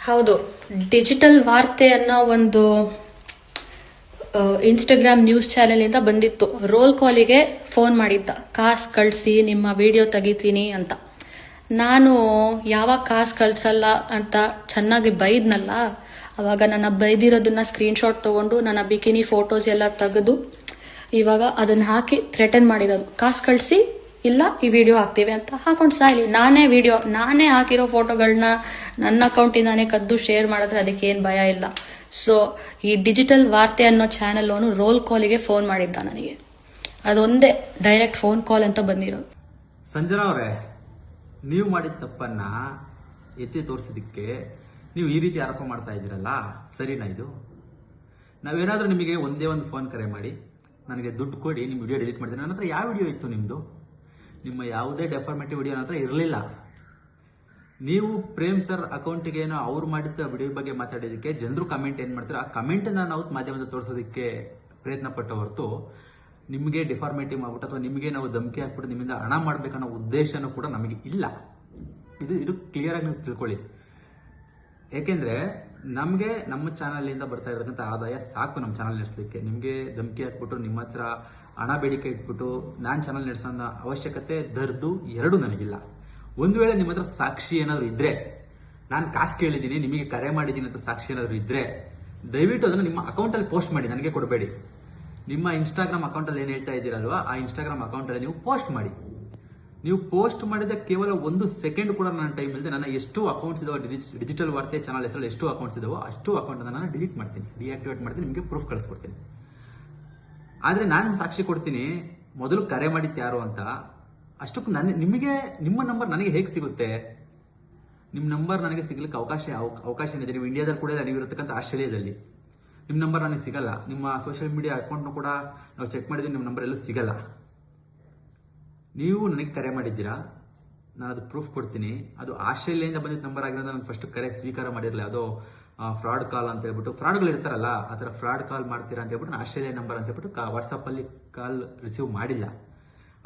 ಹೌದು, ಡಿಜಿಟಲ್ ವಾರ್ತೆ ಅನ್ನೋ ಒಂದು ಇನ್ಸ್ಟಾಗ್ರಾಮ್ ನ್ಯೂಸ್ ಚಾನೆಲಿಂದ ಬಂದಿತ್ತು. ರೋಲ್ ಕಾಲಿಗೆ ಫೋನ್ ಮಾಡಿದ್ದ, ಕಾಸು ಕಳಿಸಿ ನಿಮ್ಮ ವಿಡಿಯೋ ತೆಗಿತೀನಿ ಅಂತ. ನಾನು ಯಾವಾಗ ಕಾಸು ಕಳ್ಸಲ್ಲ ಅಂತ ಚೆನ್ನಾಗಿ ಬೈದ್ನಲ್ಲ, ಅವಾಗ ನನ್ನ ಬೈದಿರೋದನ್ನ ಸ್ಕ್ರೀನ್ಶಾಟ್ ತೊಗೊಂಡು ನನ್ನ ಬಿಕಿನಿ ಫೋಟೋಸ್ ಎಲ್ಲ ತೆಗೆದು ಇವಾಗ ಅದನ್ನ ಹಾಕಿ ಥ್ರೆಟನ್ ಮಾಡಿರೋದು. ಕಾಸು ಕಳಿಸಿ, ಇಲ್ಲ ಈ ವಿಡಿಯೋ ಹಾಕ್ತೀವಿ ಅಂತ ಹಾಕೊಂಡು ಸಾಯ್ಲಿ. ನಾನೇ ಹಾಕಿರೋ ಫೋಟೋಗಳನ್ನ ನನ್ನ ಅಕೌಂಟಿಂದಾನೇ ಕದ್ದು ಶೇರ್ ಮಾಡಿದ್ರೆ ಅದಕ್ಕೆ ಏನು ಭಯ ಇಲ್ಲ. ಸೊ ಈ ಡಿಜಿಟಲ್ ವಾರ್ತೆ ಅನ್ನೋ ಚಾನೆಲ್ ಅವನು ರೋಲ್ ಕಾಲಿಗೆ ಫೋನ್ ಮಾಡಿದ್ದ ನನಗೆ. ಅದೊಂದೇ ಡೈರೆಕ್ಟ್ ಫೋನ್ ಕಾಲ್ ಅಂತ ಬಂದಿರೋದು. ಸಂಜನಾ ಅವರೇ, ನೀವು ಮಾಡಿದ ತಪ್ಪನ್ನ ಎತ್ತಿ ತೋರಿಸಿದಕ್ಕೆ ನೀವು ಈ ರೀತಿ ಆರೋಪ ಮಾಡ್ತಾ ಇದ್ದೀರಲ್ಲ, ಸರಿನಾ? ಇದು ನಾವೇನಾದ್ರೂ ನಿಮಗೆ ಒಂದೇ ಒಂದು ಫೋನ್ ಕರೆ ಮಾಡಿ ನನಗೆ ದುಡ್ಡು ಕೊಡಿ, ನಿಮ್ಮ ವಿಡಿಯೋ ಡಿಲೀಟ್ ಮಾಡ್ತೀನಿ. ನನ್ನ ಹತ್ರ ಯಾವ ವಿಡಿಯೋ ಇತ್ತು ನಿಮ್ಮದು? ನಿಮ್ಮ ಯಾವುದೇ ಡೆಫಾರ್ಮೇಟಿವ್ ವಿಡಿಯೋ ನನ್ನ ಹತ್ರ ಇರಲಿಲ್ಲ. ನೀವು ಪ್ರೇಮ್ ಸರ್ ಅಕೌಂಟಿಗೆ ಏನೋ ಅವ್ರು ಮಾಡಿದ ವಿಡಿಯೋ ಬಗ್ಗೆ ಮಾತಾಡಿದಕ್ಕೆ ಜನರು ಕಮೆಂಟ್ ಏನು ಮಾಡ್ತಾರೆ, ಆ ಕಮೆಂಟನ್ನು ನಾವು ಮಾಧ್ಯಮದಲ್ಲಿ ತೋರಿಸೋದಕ್ಕೆ ಪ್ರಯತ್ನ ಪಟ್ಟ ಹೊರತು ನಿಮಗೆ ಡಿಫಾರ್ಮೇಟಿವ್ ಮಾಡ್ಬಿಟ್ಟು ಅಥವಾ ನಿಮಗೆ ನಾವು ಧಮಕಿ ಹಾಕ್ಬಿಟ್ಟು ನಿಮ್ಮಿಂದ ಹಣ ಮಾಡ್ಬೇಕನ್ನೋ ಉದ್ದೇಶನೂ ಕೂಡ ನಮಗೆ ಇಲ್ಲ. ಇದು ಕ್ಲಿಯರ್ ಆಗಿ ನೀವು ತಿಳ್ಕೊಳ್ಳಿ. ಏಕೆಂದ್ರೆ ನಮಗೆ ನಮ್ಮ ಚಾನಲಿಂದ ಬರ್ತಾ ಇರೋದಂತ ಆದಾಯ ಸಾಕು ನಮ್ಮ ಚಾನಲ್ ನಡೆಸಲಿಕ್ಕೆ. ನಿಮಗೆ ಧಮಕಿ ಹಾಕ್ಬಿಟ್ಟು ನಿಮ್ಮ ಹತ್ರ ಹಣ ಬೇಡಿಕೆ ಇಟ್ಬಿಟ್ಟು ನಾನು ಚಾನಲ್ ನಡೆಸೋ ಅವಶ್ಯಕತೆ ದರ್ದು ಎರಡೂ ನನಗಿಲ್ಲ. ಒಂದು ವೇಳೆ ನಿಮ್ಮ ಹತ್ರ ಸಾಕ್ಷಿ ಏನಾದ್ರು ಇದ್ರೆ, ನಾನು ಕಾಸು ಕೇಳಿದ್ದೀನಿ ನಿಮಗೆ ಕರೆ ಮಾಡಿದ್ದೀನಿ ಅಂತ ಸಾಕ್ಷಿ ಏನಾದ್ರು ಇದ್ರೆ ದಯವಿಟ್ಟು ಅದನ್ನು ನಿಮ್ಮ ಅಕೌಂಟಲ್ಲಿ ಪೋಸ್ಟ್ ಮಾಡಿ, ನನಗೆ ಕೊಡಬೇಡಿ. ನಿಮ್ಮ ಇನ್ಸ್ಟಾಗ್ರಾಮ್ ಅಕೌಂಟಲ್ಲಿ ಏನು ಹೇಳ್ತಾ ಇದ್ದೀರಲ್ವಾ, ಆ ಇನ್ಸ್ಟಾಗ್ರಾಮ್ ಅಕೌಂಟಲ್ಲಿ ನೀವು ಪೋಸ್ಟ್ ಮಾಡಿ. ನೀವು ಪೋಸ್ಟ್ ಮಾಡಿದ ಕೇವಲ 1 ಸೆಕೆಂಡ್ ಕೂಡ ನನ್ನ ಟೈಮ್ ಇಲ್ಲದೆ ನನ್ನ ಎಷ್ಟು ಅಕೌಂಟ್ಸ್ ಇದಾವೆ, ಡಿಜಿಟಲ್ ವಾರ್ತೆ ಚಾನಲ್ ಹೆಸರಲ್ಲಿ ಎಷ್ಟು ಅಕೌಂಟ್ಸ್ ಇದಾವೋ ಅಷ್ಟು ಅಕೌಂಟ್ ನಾನು ಡಿಲೀಟ್ ಮಾಡ್ತೀನಿ, ಡಿಆಕ್ಟಿವೇಟ್ ಮಾಡ್ತೀನಿ, ನಿಮಗೆ ಪ್ರೂಫ್ ಕಳಿಸ್ಕೊಡ್ತೀನಿ. ಆದರೆ ನಾನು ಸಾಕ್ಷಿ ಕೊಡ್ತೀನಿ ಮೊದಲು ಕರೆ ಮಾಡಿದ್ದು ಯಾರು ಅಂತ. ಅಷ್ಟಕ್ಕೂ ನಿಮಗೆ ನಿಮ್ಮ ನಂಬರ್ ನನಗೆ ಹೇಗೆ ಸಿಗುತ್ತೆ? ನಿಮ್ಮ ನಂಬರ್ ನನಗೆ ಸಿಗ್ಲಿಕ್ಕೆ ಅವಕಾಶ ಏನಿದೆ? ನೀವು ಇಂಡಿಯಾದಲ್ಲಿ ಕೂಡ ನೀವು ಇರತಕ್ಕಂಥ ಆಸ್ಟ್ರೇಲಿಯಾದಲ್ಲಿ ನಿಮ್ಮ ನಂಬರ್ ನನಗೆ ಸಿಗಲ್ಲ. ನಿಮ್ಮ ಸೋಷಿಯಲ್ ಮೀಡಿಯಾ ಅಕೌಂಟ್ನು ಕೂಡ ನಾವು ಚೆಕ್ ಮಾಡಿದ್ರೆ ನಿಮ್ಮ ನಂಬರ್ ಎಲ್ಲೂ ಸಿಗಲ್ಲ. ನೀವು ನನಗೆ ಕರೆ ಮಾಡಿದ್ದೀರಾ, ನಾನು ಅದು ಪ್ರೂಫ್ ಕೊಡ್ತೀನಿ. ಅದು ಆಸ್ಟ್ರೇಲಿಯಾದಿಂದ ಬಂದಿದ್ದ ನಂಬರ್ ಆಗಿರೋದು ನಾನು ಫಸ್ಟ್ ಕರೆ ಸ್ವೀಕಾರ ಮಾಡಿರಲಿಲ್ಲ. ಅದು ಫ್ರಾಡ್ ಕಾಲ್ ಅಂತ ಹೇಳ್ಬಿಟ್ಟು, ಫ್ರಾಡ್ಗಳು ಇರ್ತಾರಲ್ಲ ಆ ಥರ ಫ್ರಾಡ್ ಕಾಲ್ ಮಾಡ್ತೀರಾ ಅಂತ ಹೇಳ್ಬಿಟ್ಟು ನಾನು ಆಸ್ಟ್ರೇಲಿಯಾ ನಂಬರ್ ಅಂತ ಹೇಳ್ಬಿಟ್ಟು ವಾಟ್ಸಪ್ಪಲ್ಲಿ ಕಾಲ್ ರಿಸೀವ್ ಮಾಡಿಲ್ಲ.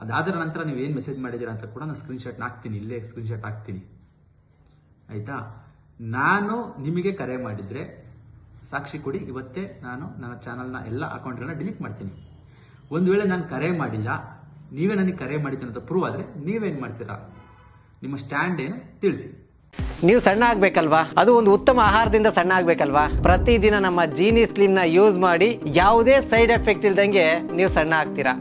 ಅದಾದ ನಂತರ ನೀವು ಏನು ಮೆಸೇಜ್ ಮಾಡಿದ್ದೀರಾ ಅಂತ ಕೂಡ ನಾನು ಸ್ಕ್ರೀನ್ಶಾಟ್ ಹಾಕ್ತೀನಿ, ಇಲ್ಲೇ ಸ್ಕ್ರೀನ್ಶಾಟ್ ಹಾಕ್ತೀನಿ, ಆಯ್ತಾ? ನಾನು ನಿಮಗೆ ಕರೆ ಮಾಡಿದರೆ ಸಾಕ್ಷಿ ಕೊಡಿ, ಇವತ್ತೇ ನಾನು ನನ್ನ ಚಾನಲ್ನ ಎಲ್ಲ ಅಕೌಂಟ್ಗಳನ್ನ ಡಿಲೀಟ್ ಮಾಡ್ತೀನಿ. ಒಂದು ವೇಳೆ ನಾನು ಕರೆ ಮಾಡಿಲ್ಲ, ನೀವೇ ನನಗೆ ಕರೆ ಮಾಡಿದ್ದೀನಿ ಅಂತ ಪ್ರೂವ್ ಆದರೆ ನೀವೇನು ಮಾಡ್ತೀರಾ? ನಿಮ್ಮ ಸ್ಟ್ಯಾಂಡ್ ಏನು ತಿಳಿಸಿ. ನೀವು ಸಣ್ಣ ಆಗ್ಬೇಕಲ್ವಾ? ಅದು ಒಂದು ಉತ್ತಮ ಆಹಾರದಿಂದ ಸಣ್ಣ ಆಗ್ಬೇಕಲ್ವಾ? ಪ್ರತಿದಿನ ನಮ್ಮ ಜೀನಿ ಸ್ಲಿಮ್ನ ಯೂಸ್ ಮಾಡಿ ಯಾವುದೇ ಸೈಡ್ ಎಫೆಕ್ಟ್ ಇಲ್ದಂಗೆ ನೀವು ಸಣ್ಣ ಆಗ್ತೀರಾ.